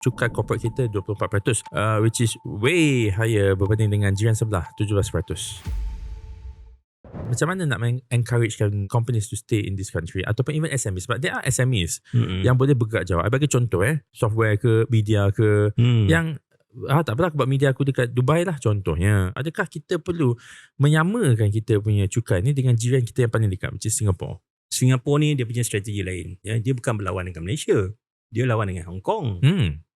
cukai corporate kita 24%, which is way higher berbanding dengan jiran sebelah 17%. Macam mana nak encouragekan companies to stay in this country ataupun even SMEs, sebab there are SMEs yang boleh bergerak jauh. I bagi contoh software ke, media ke, yang tak apalah, aku buat media aku dekat Dubai lah contohnya. Adakah kita perlu menyamakan kita punya cukai ni dengan jiran kita yang paling dekat, macam Singapore? Singapore ni dia punya strategi lain. Dia bukan berlawan dengan Malaysia, dia lawan dengan Hong Kong.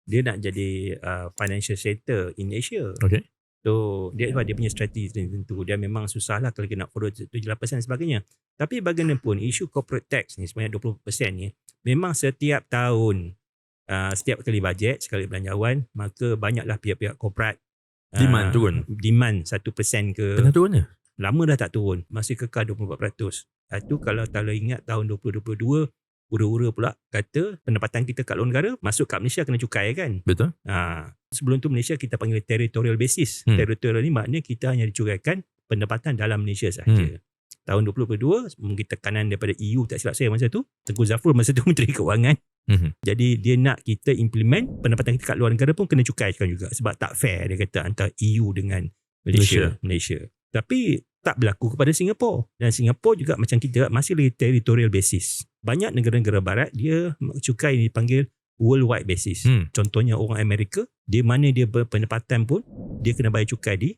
Dia nak jadi financial center in Asia. Okay. So dia punya strategi tertentu. Dia memang susah lah kalau kita nak follow 78% dan sebagainya. Tapi bagaimanapun isu corporate tax ni sebanyak 20% ni, memang setiap tahun, setiap kali bajet, sekali belanjawan, maka banyaklah pihak-pihak korporat demand turun. Demand 1% ke. Pernah turun ke? Lama dah tak turun, masih kekal 24%. Itu kalau ingat tahun 2022, ura-ura pula kata pendapatan kita kat luar negara masuk kat Malaysia kena cukai kan. Betul. Sebelum tu Malaysia kita panggil territorial basis. Territorial ni maknanya kita hanya dicuraikan pendapatan dalam Malaysia sahaja. Tahun 2022 mungkin tekanan daripada EU, tak silap saya masa tu, Tengku Zafrul masa tu Menteri Keuangan. Jadi dia nak kita implement pendapatan kita kat luar negara pun kena cukaikan juga, sebab tak fair dia kata antara EU dengan Malaysia. Tapi tak berlaku kepada Singapura. Dan Singapura juga macam kita, masih lagi territorial basis. Banyak negara-negara barat dia cukai ni dipanggil worldwide basis. Contohnya orang Amerika, di mana dia berpendapatan pun dia kena bayar cukai di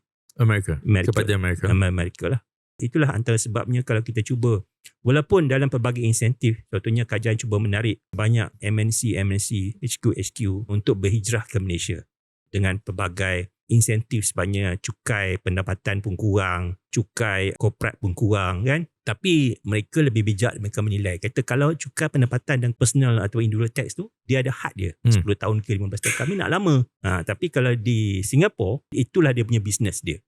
Amerika. Kepada Amerika lah. Itulah antara sebabnya kalau kita cuba, walaupun dalam pelbagai insentif, contohnya kerajaan cuba menarik banyak MNC, HQ untuk berhijrah ke Malaysia dengan pelbagai insentif, sebanyak cukai pendapatan pun kurang, cukai korporat pun kurang kan. Tapi mereka lebih bijak, mereka menilai, kata kalau cukai pendapatan dan personal atau individual tax tu, dia ada had dia 10 tahun ke 15 tahun, kami nak lama. Tapi kalau di Singapura, itulah dia punya bisnes dia.